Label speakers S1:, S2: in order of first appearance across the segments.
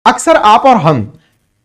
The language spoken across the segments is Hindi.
S1: अक्सर आप और हम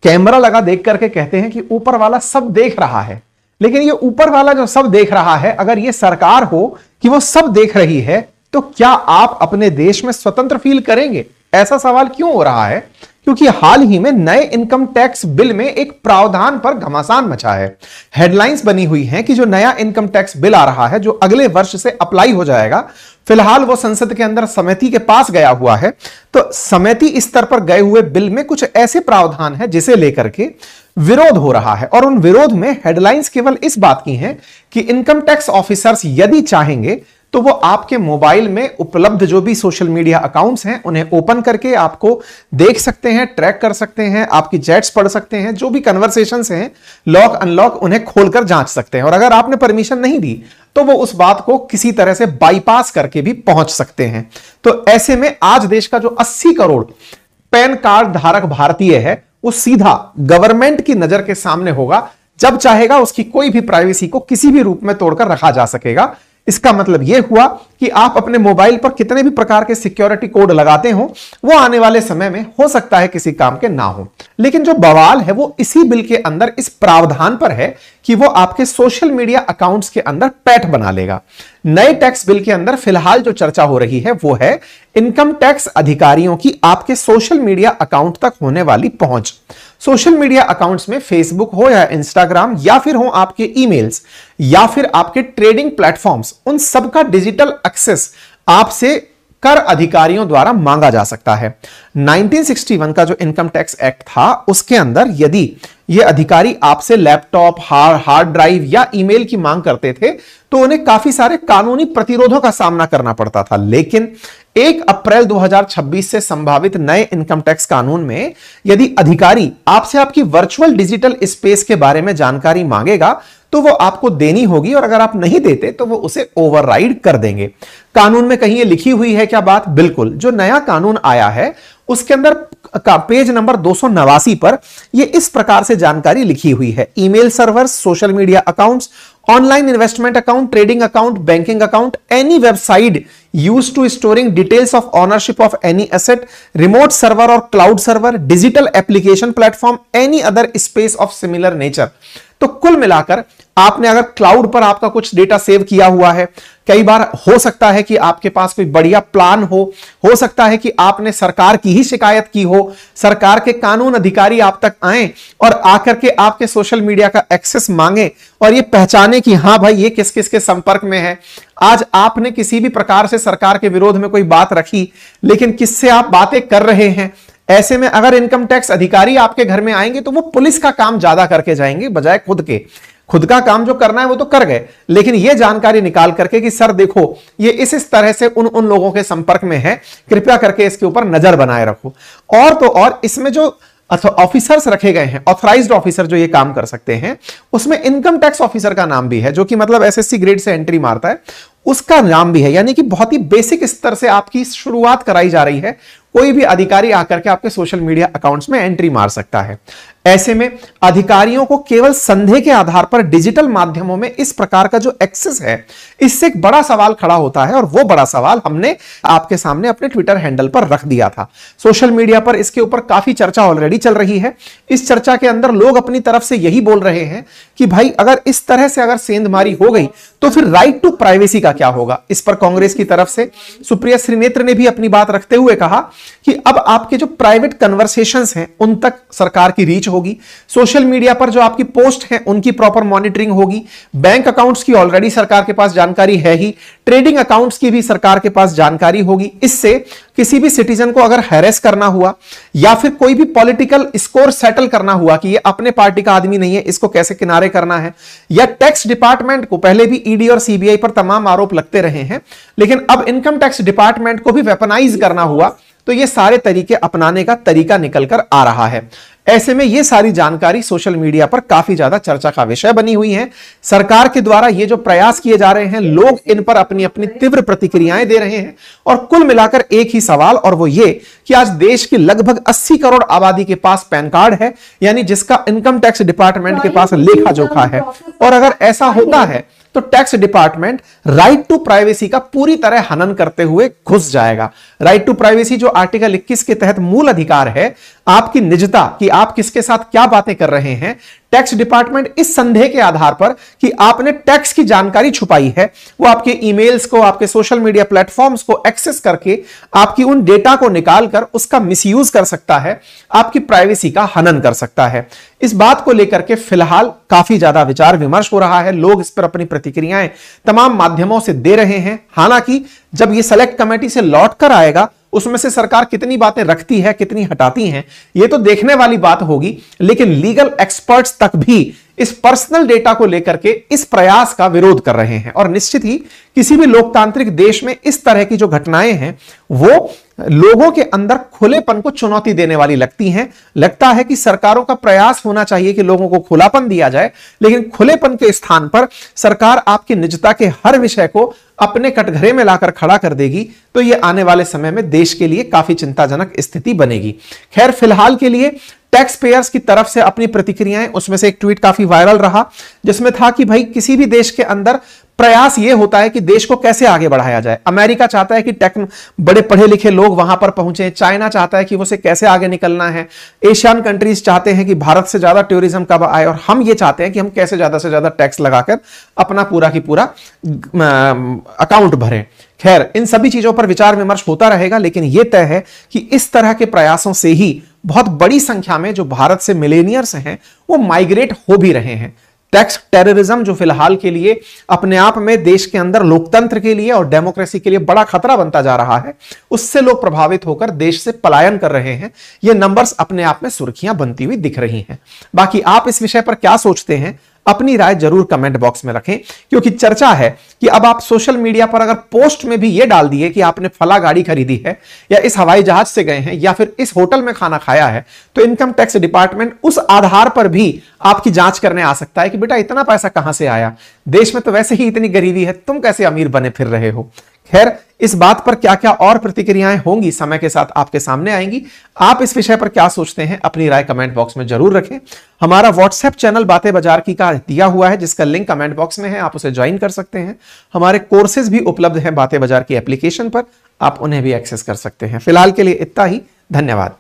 S1: कैमरा लगा देख करके कहते हैं कि ऊपर वाला सब देख रहा है, लेकिन ये ऊपर वाला जो सब देख रहा है, अगर ये सरकार हो कि वो सब देख रही है, तो क्या आप अपने देश में स्वतंत्र फील करेंगे? ऐसा सवाल क्यों हो रहा है? क्योंकि हाल ही में नए इनकम टैक्स बिल में एक प्रावधान पर घमासान मचा है। हेडलाइंस बनी हुई हैं कि जो नया इनकम टैक्स बिल आ रहा है, जो अगले वर्ष से अप्लाई हो जाएगा, फिलहाल वो संसद के अंदर समिति के पास गया हुआ है। तो समिति स्तर पर गए हुए बिल में कुछ ऐसे प्रावधान है जिसे लेकर के विरोध हो रहा है, और उन विरोध में हेडलाइंस केवल इस बात की हैं कि इनकम टैक्स ऑफिसर्स यदि चाहेंगे तो वो आपके मोबाइल में उपलब्ध जो भी सोशल मीडिया अकाउंट्स हैं उन्हें ओपन करके आपको देख सकते हैं, ट्रैक कर सकते हैं, आपकी चैट्स पढ़ सकते हैं, जो भी कन्वर्सेशंस हैं लॉक अनलॉक उन्हें खोलकर जांच सकते हैं। और अगर आपने परमिशन नहीं दी तो वो उस बात को किसी तरह से बाईपास करके भी पहुंच सकते हैं। तो ऐसे में आज देश का जो 80 करोड़ पैन कार्ड धारक भारतीय है, वो सीधा गवर्नमेंट की नजर के सामने होगा। जब चाहेगा उसकी कोई भी प्राइवेसी को किसी भी रूप में तोड़कर रखा जा सकेगा। इसका मतलब यह हुआ कि आप अपने मोबाइल पर कितने भी प्रकार के सिक्योरिटी कोड लगाते हो, वो आने वाले समय में हो सकता है किसी काम के ना हो। लेकिन जो बवाल है वो इसी बिल के अंदर इस प्रावधान पर है कि वो आपके सोशल मीडिया अकाउंट्स के अंदर पैठ बना लेगा। नए टैक्स बिल के अंदर फिलहाल जो चर्चा हो रही है वो है इनकम टैक्स अधिकारियों की आपके सोशल मीडिया अकाउंट तक होने वाली पहुंच। सोशल मीडिया अकाउंट्स में फेसबुक हो या इंस्टाग्राम या फिर हो आपके ईमेल्स या फिर आपके ट्रेडिंग प्लेटफॉर्म्स, उन सब का डिजिटल एक्सेस आपसे कर अधिकारियों द्वारा मांगा जा सकता है। 1961 का जो इनकम टैक्स एक्ट था उसके अंदर यदि ये अधिकारी आपसे लैपटॉप, हार्ड ड्राइव या ईमेल की मांग करते थे तो उन्हें काफी सारे कानूनी प्रतिरोधों का सामना करना पड़ता था। लेकिन 1 अप्रैल 2026 से संभावित नए इनकम टैक्स कानून में यदि अधिकारी आपसे आपकी वर्चुअल डिजिटल स्पेस के बारे में जानकारी मांगेगा तो वो आपको देनी होगी, और अगर आप नहीं देते तो वो उसे ओवरराइड कर देंगे। कानून में कहीं ये लिखी हुई है क्या बात? बिल्कुल। जो नया कानून आया है उसके अंदर का पेज नंबर 289 पर ये इस प्रकार से जानकारी लिखी हुई है। Email servers, social media accounts, online investment account, trading account, banking account, any website used to storing details of ownership of any asset, remote server और cloud server, digital application platform, any other space of similar nature. तो कुल मिलाकर आपने अगर क्लाउड पर आपका कुछ डेटा सेव किया हुआ है, कई बार हो सकता है कि आपके पास कोई बढ़िया प्लान हो सकता है कि आपने सरकार की ही शिकायत की हो, सरकार के कानून अधिकारी आप तक आए और आकर के आपके सोशल मीडिया का एक्सेस मांगे और ये पहचाने कि हां भाई ये किस किस के संपर्क में है। आज आपने किसी भी प्रकार से सरकार के विरोध में कोई बात रखी, लेकिन किससे आप बातें कर रहे हैं। ऐसे में अगर इनकम टैक्स अधिकारी आपके घर में आएंगे तो वो पुलिस का काम ज्यादा करके जाएंगे बजाय खुद के। खुद का काम जो करना है वो तो कर गए, लेकिन ये जानकारी निकाल करके कि सर देखो ये इस तरह से उन लोगों के संपर्क में है, कृपया करके इसके ऊपर नजर बनाए रखो। और तो और इसमें जो ऑफिसर्स रखे गए हैं, ऑथराइज्ड ऑफिसर जो ये काम कर सकते हैं, उसमें इनकम टैक्स ऑफिसर का नाम भी है, जो कि मतलब एसएससी ग्रेड से एंट्री मारता है, उसका नाम भी है। यानी कि बहुत ही बेसिक स्तर से आपकी शुरुआत कराई जा रही है। कोई भी अधिकारी आकर के आपके सोशल मीडिया अकाउंट्स में एंट्री मार सकता है। ऐसे में अधिकारियों को केवल संदेह के आधार पर डिजिटल माध्यमों में इस प्रकार का जो एक्सेस है, इससे एक बड़ा सवाल खड़ा होता है, और वो बड़ा सवाल हमने आपके सामने अपने ट्विटर हैंडल पर रख दिया था। सोशल मीडिया पर इसके ऊपर काफी चर्चा ऑलरेडी चल रही है। इस चर्चा के अंदर लोग अपनी तरफ से यही बोल रहे हैं कि भाई अगर इस तरह से अगर सेंधमारी हो गई तो फिर राइट टू प्राइवेसी का क्या होगा। इस पर कांग्रेस की तरफ से सुप्रिया श्रीनेत्र ने भी अपनी बात रखते हुए कहा कि अब आपके जो प्राइवेट कन्वर्सेशंस हैं उन तक सरकार की रीच होगी, सोशल मीडिया पर जो आपकी पोस्ट हैं उनकी प्रॉपर मॉनिटरिंग होगी, बैंक अकाउंट्स की ऑलरेडी सरकार के पास जानकारी है ही, ट्रेडिंग अकाउंट्स की भी सरकार के पास जानकारी होगी। इससे किसी भी सिटीजन को अगर हैरेस करना हुआ या फिर कोई भी पॉलिटिकल स्कोर सेटल करना हुआ कि ये अपने पार्टी का आदमी नहीं है, इसको कैसे किनारे करना है, या टैक्स डिपार्टमेंट को, पहले भी ईडी और सीबीआई पर तमाम आरोप लगते रहे हैं, लेकिन अब इनकम टैक्स डिपार्टमेंट को भी वेपनाइज करना हुआ, तो ये सारे तरीके अपनाने का तरीका निकलकर आ रहा है। ऐसे में ये सारी जानकारी सोशल मीडिया पर काफी ज्यादा चर्चा का विषय बनी हुई है। सरकार के द्वारा ये जो प्रयास किए जा रहे हैं, लोग इन पर अपनी अपनी तीव्र प्रतिक्रियाएं दे रहे हैं, और कुल मिलाकर एक ही सवाल, और वो ये कि आज देश की लगभग 80 करोड़ आबादी के पास पैन कार्ड है, यानी जिसका इनकम टैक्स डिपार्टमेंट के पास लेखा जोखा है। और अगर ऐसा होता है तो tax department right to privacy का पूरी तरह हनन करते हुए घुस जाएगा। राइट टू प्राइवेसी जो आर्टिकल 21 के तहत मूल अधिकार है, आपकी निजता कि आप किसके साथ क्या बातें कर रहे हैं, टैक्स डिपार्टमेंट इस संदेह के आधार पर कि आपने टैक्स की जानकारी छुपाई है, वो आपके ईमेल्स को, आपके सोशल मीडिया प्लेटफॉर्म्स को एक्सेस करके आपकी उन डेटा को निकालकर उसका मिसयूज कर सकता है, आपकी प्राइवेसी का हनन कर सकता है। इस बात को लेकर के फिलहाल काफी ज्यादा विचार विमर्श हो रहा है, लोग इस पर अपनी प्रतिक्रियाएं तमाम माध्यमों से दे रहे हैं। हालांकि जब यह सेलेक्ट कमेटी से लौट कर आएगा, उसमें से सरकार कितनी बातें रखती है, कितनी हटाती हैं, यह तो देखने वाली बात होगी। लेकिन लीगल एक्सपर्ट्स तक भी इस पर्सनल डेटा को लेकर के इस प्रयास का विरोध कर रहे हैं। और निश्चित ही किसी भी लोकतांत्रिक देश में इस तरह की जो घटनाएं हैं वो लोगों के अंदर खुलेपन को चुनौती देने वाली लगती हैं। लगता है कि सरकारों का प्रयास होना चाहिए कि लोगों को खुलापन दिया जाए, लेकिन खुलेपन के स्थान पर सरकार आपकी निजता के हर विषय को अपने कटघरे में लाकर खड़ा कर देगी, तो यह आने वाले समय में देश के लिए काफी चिंताजनक स्थिति बनेगी। खैर, फिलहाल के लिए टैक्स पेयर्स की तरफ से अपनी प्रतिक्रियाएं, उसमें से एक ट्वीट काफी वायरल रहा जिसमें था कि भाई किसी भी देश के अंदर प्रयास यह होता है कि देश को कैसे आगे बढ़ाया जाए। अमेरिका चाहता है कि बड़े पढ़े लिखे लोग वहां पर पहुंचे, चाइना चाहता है कि उसे कैसे आगे निकलना है, एशियन कंट्रीज चाहते हैं कि भारत से ज्यादा टूरिज्म कब आए, और हम ये चाहते हैं कि हम कैसे ज्यादा से ज्यादा टैक्स लगाकर अपना पूरा की पूरा अकाउंट भरें। खैर, इन सभी चीजों पर विचार विमर्श होता रहेगा, लेकिन यह तय है कि इस तरह के प्रयासों से ही बहुत बड़ी संख्या में जो भारत से मिलेनियर्स हैं वो माइग्रेट हो भी रहे हैं। टैक्स टेररिज्म जो फिलहाल के लिए अपने आप में देश के अंदर लोकतंत्र के लिए और डेमोक्रेसी के लिए बड़ा खतरा बनता जा रहा है, उससे लोग प्रभावित होकर देश से पलायन कर रहे हैं। ये नंबर्स अपने आप में सुर्खियां बनती हुई दिख रही हैं। बाकी आप इस विषय पर क्या सोचते हैं, अपनी राय जरूर कमेंट बॉक्स में रखें, क्योंकि चर्चा है कि अब आप सोशल मीडिया पर अगर पोस्ट में भी यह डाल दिए कि आपने फला गाड़ी खरीदी है, या इस हवाई जहाज से गए हैं, या फिर इस होटल में खाना खाया है, तो इनकम टैक्स डिपार्टमेंट उस आधार पर भी आपकी जांच करने आ सकता है कि बेटा इतना पैसा कहां से आया, देश में तो वैसे ही इतनी गरीबी है, तुम कैसे अमीर बने फिर रहे हो। खैर, इस बात पर क्या क्या और प्रतिक्रियाएं होंगी समय के साथ आपके सामने आएंगी। आप इस विषय पर क्या सोचते हैं, अपनी राय कमेंट बॉक्स में जरूर रखें। हमारा व्हाट्सएप चैनल बातें बाजार की का दिया हुआ है, जिसका लिंक कमेंट बॉक्स में है, आप उसे ज्वाइन कर सकते हैं। हमारे कोर्सेज भी उपलब्ध हैं बातें बाजार की एप्लीकेशन पर, आप उन्हें भी एक्सेस कर सकते हैं। फिलहाल के लिए इतना ही, धन्यवाद।